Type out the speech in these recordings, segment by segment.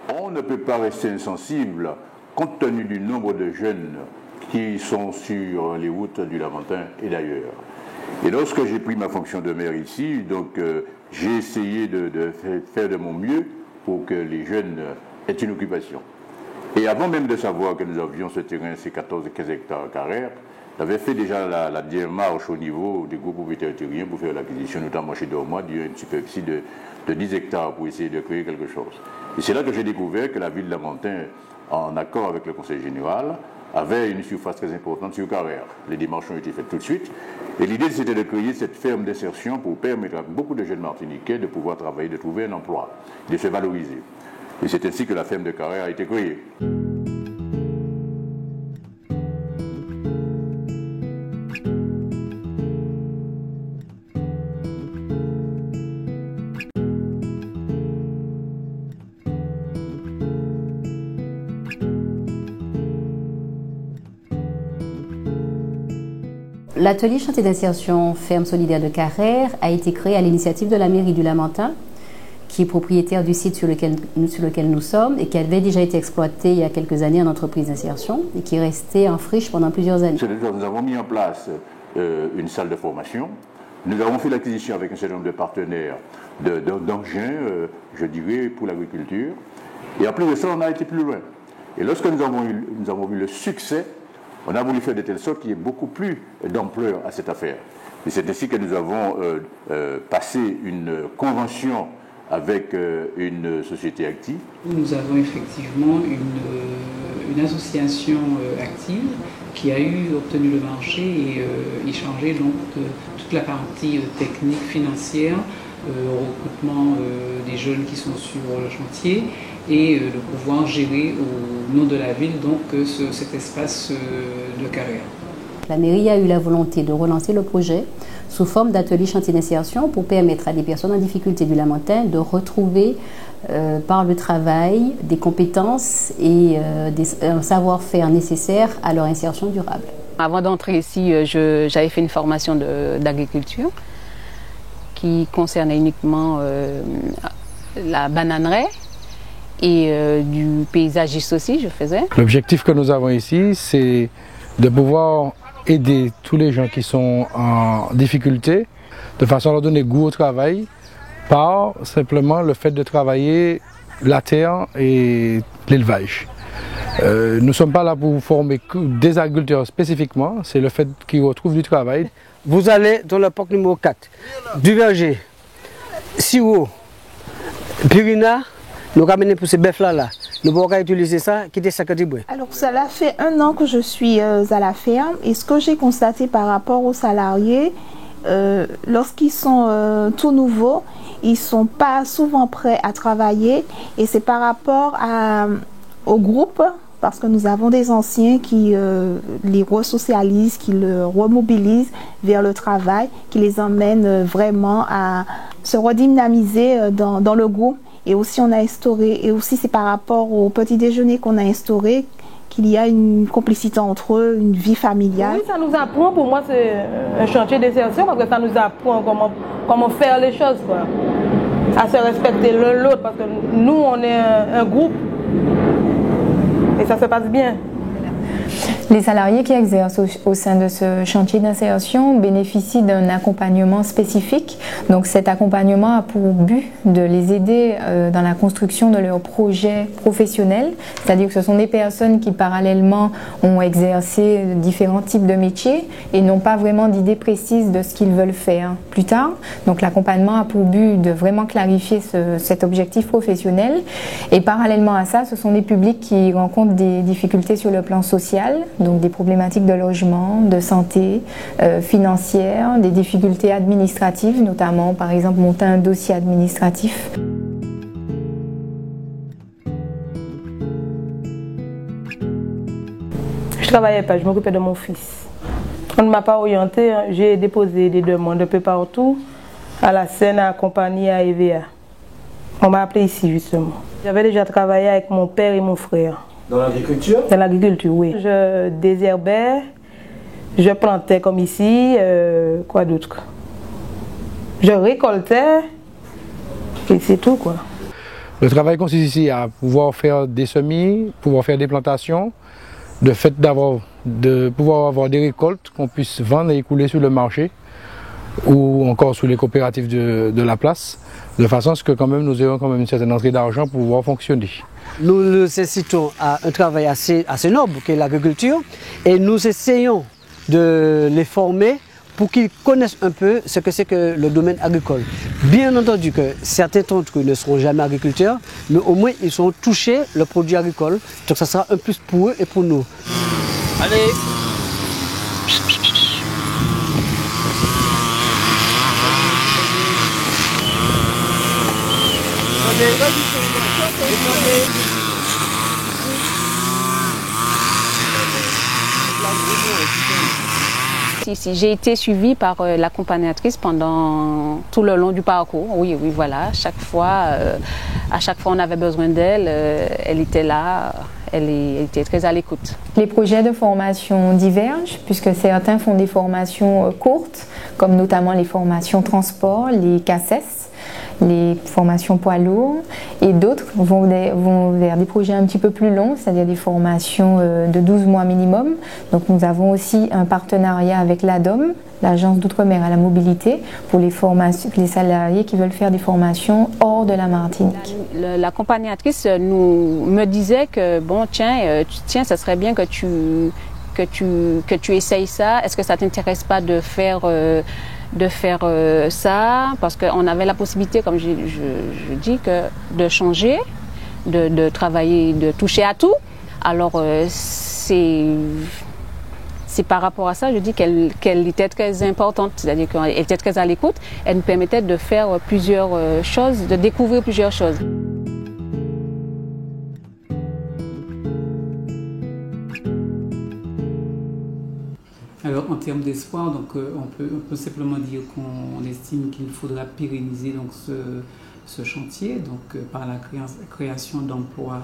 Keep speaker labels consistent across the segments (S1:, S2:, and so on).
S1: On ne peut pas rester insensible compte tenu du nombre de jeunes qui sont sur les routes du Lamentin et d'ailleurs. Et lorsque j'ai pris ma fonction de maire ici, donc j'ai essayé de faire de mon mieux pour que les jeunes aient une occupation. Et avant même de savoir que nous avions ce terrain, ces 14-15 hectares carrés, j'avais fait déjà la démarche au niveau des groupes propriétaires terriens pour faire l'acquisition, notamment chez Dormois, d'une superficie de 10 hectares pour essayer de créer quelque chose. Et c'est là que j'ai découvert que la ville de Lamentin, en accord avec le conseil général, avait une surface très importante sur Carrère. Les démarches ont été faites tout de suite. Et l'idée, c'était de créer cette ferme d'insertion pour permettre à beaucoup de jeunes Martiniquais de pouvoir travailler, de trouver un emploi, de se valoriser. Et c'est ainsi que la ferme de Carrère a été créée.
S2: L'atelier chantier d'insertion ferme solidaire de Carrère a été créé à l'initiative de la mairie du Lamentin, qui est propriétaire du site sur lequel nous sommes et qui avait déjà été exploité il y a quelques années en entreprise d'insertion et qui est resté en friche pendant plusieurs années.
S1: Nous avons mis en place une salle de formation. Nous avons fait l'acquisition avec un certain nombre de partenaires d'engins, je dirais, pour l'agriculture. Et en plus de ça, on a été plus loin. Et lorsque nous avons vu le succès, on a voulu faire de telle sorte qu'il y ait beaucoup plus d'ampleur à cette affaire. Et c'est ainsi que nous avons passé une convention avec une société active.
S3: Nous avons effectivement une association active qui a obtenu le marché et échangé donc toute la partie technique, financière, recrutement des jeunes qui sont sur le chantier et de pouvoir gérer au nom de la ville donc cet espace de carrière.
S2: La mairie a eu la volonté de relancer le projet sous forme d'atelier chantier d'insertion pour permettre à des personnes en difficulté du Lamentin de retrouver par le travail des compétences et un savoir-faire nécessaire à leur insertion durable.
S4: Avant d'entrer ici, j'avais fait une formation d'agriculture qui concernait uniquement la bananeraie et du paysagiste aussi, je faisais.
S5: L'objectif que nous avons ici, c'est de pouvoir aider tous les gens qui sont en difficulté, de façon à leur donner goût au travail, par simplement le fait de travailler la terre et l'élevage. Nous ne sommes pas là pour former des agriculteurs spécifiquement, c'est le fait qu'ils retrouvent du travail.
S6: Vous allez dans le parc numéro 4, du verger, sirop, purina, nous ramener pour ces bœufs-là. Nous pourrons utiliser ça, quitter ça que du bruit.
S7: Alors, cela fait 1 an que je suis à la ferme et ce que j'ai constaté par rapport aux salariés, lorsqu'ils sont tout nouveaux, ils ne sont pas souvent prêts à travailler et c'est par rapport au groupe, parce que nous avons des anciens qui les resocialisent, qui les remobilisent vers le travail, qui les emmènent vraiment à se redynamiser dans le groupe. Et aussi on a instauré, et aussi c'est par rapport au petit déjeuner qu'on a instauré, qu'il y a une complicité entre eux, une vie familiale.
S8: Oui, ça nous apprend, pour moi c'est un chantier d'insertion parce que ça nous apprend comment faire les choses, quoi. À se respecter l'un l'autre parce que nous on est un groupe et ça se passe bien.
S9: Les salariés qui exercent au sein de ce chantier d'insertion bénéficient d'un accompagnement spécifique. Donc cet accompagnement a pour but de les aider dans la construction de leur projet professionnel. C'est-à-dire que ce sont des personnes qui parallèlement ont exercé différents types de métiers et n'ont pas vraiment d'idée précise de ce qu'ils veulent faire plus tard. Donc l'accompagnement a pour but de vraiment clarifier cet objectif professionnel. Et parallèlement à ça, ce sont des publics qui rencontrent des difficultés sur le plan social, donc des problématiques de logement, de santé, financière, des difficultés administratives, notamment par exemple monter un dossier administratif.
S8: Je ne travaillais pas, je m'occupais de mon fils. On ne m'a pas orienté, j'ai déposé des demandes un peu partout, à la Seine, à la compagnie, à EVA. On m'a appelé ici justement. J'avais déjà travaillé avec mon père et mon frère.
S6: Dans l'agriculture?
S8: Dans l'agriculture, oui. Je désherbais, je plantais comme ici, quoi d'autre? Je récoltais, et c'est tout, quoi.
S5: Le travail consiste ici à pouvoir faire des semis, pouvoir faire des plantations, de fait de pouvoir avoir des récoltes qu'on puisse vendre et écouler sur le marché ou encore sous les coopératives de la place, de façon à ce que quand même nous ayons quand même une certaine entrée d'argent pour pouvoir fonctionner.
S6: Nous nécessitons un travail assez noble qu'est l'agriculture et nous essayons de les former pour qu'ils connaissent un peu ce que c'est que le domaine agricole. Bien entendu que certains d'entre eux ne seront jamais agriculteurs, mais au moins ils seront touchés le produit agricole, donc ça sera un plus pour eux et pour nous. Allez!
S4: Ici, j'ai été suivie par l'accompagnatrice pendant tout le long du parcours. Oui, voilà. À chaque fois on avait besoin d'elle, elle était là, elle était très à l'écoute.
S9: Les projets de formation divergent puisque certains font des formations courtes, comme notamment les formations transport, les CACES, les formations poids lourds, et d'autres vont vers des projets un petit peu plus longs, c'est-à-dire des formations de 12 mois minimum. Donc nous avons aussi un partenariat avec l'ADOM, l'Agence d'Outre-mer à la mobilité, pour les salariés qui veulent faire des formations hors de la Martinique.
S4: L'accompagnatrice me disait que bon tiens, ça serait bien que tu essayes ça, est-ce que ça t'intéresse pas de faire ça, parce qu'on avait la possibilité, comme je dis, de changer, de travailler, de toucher à tout. Alors c'est par rapport à ça, je dis qu'elle était très importante, c'est-à-dire qu'elle était très à l'écoute, elle nous permettait de faire plusieurs choses, de découvrir plusieurs choses.
S3: Alors en termes d'espoir, donc on peut simplement dire qu'on estime qu'il faudra pérenniser donc ce chantier, donc par la création d'emplois,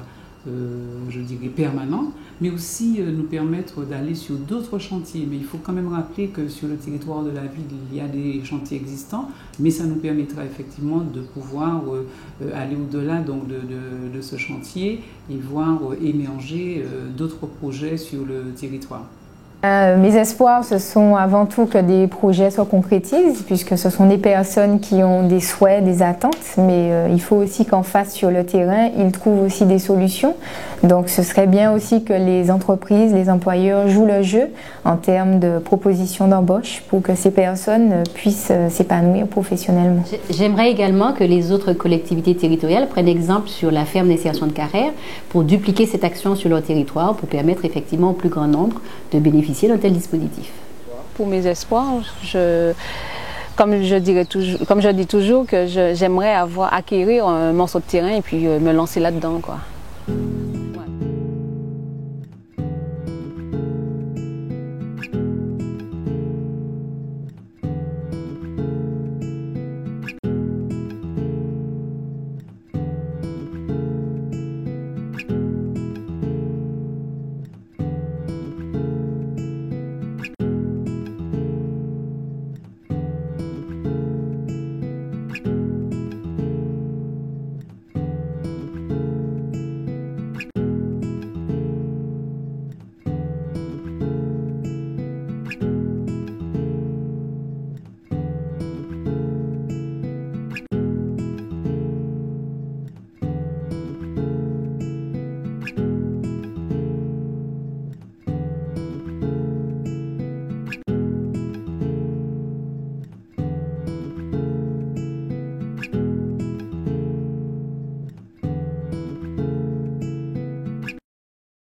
S3: je dirais permanents, mais aussi nous permettre d'aller sur d'autres chantiers. Mais il faut quand même rappeler que sur le territoire de la ville, il y a des chantiers existants, mais ça nous permettra effectivement de pouvoir aller au-delà donc de ce chantier et voir émerger d'autres projets sur le territoire.
S9: Mes espoirs, ce sont avant tout que des projets soient concrétisés, puisque ce sont des personnes qui ont des souhaits, des attentes, mais il faut aussi qu'en face, sur le terrain, ils trouvent aussi des solutions. Donc ce serait bien aussi que les entreprises, les employeurs jouent le jeu en termes de propositions d'embauche pour que ces personnes puissent s'épanouir professionnellement.
S2: J'aimerais également que les autres collectivités territoriales prennent exemple sur la ferme d'insertion de carrière pour dupliquer cette action sur leur territoire, pour permettre effectivement au plus grand nombre de bénéficier d'un tel dispositif.
S4: Pour mes espoirs, comme je dis toujours, que j'aimerais acquérir un morceau de terrain et puis me lancer là-dedans, quoi.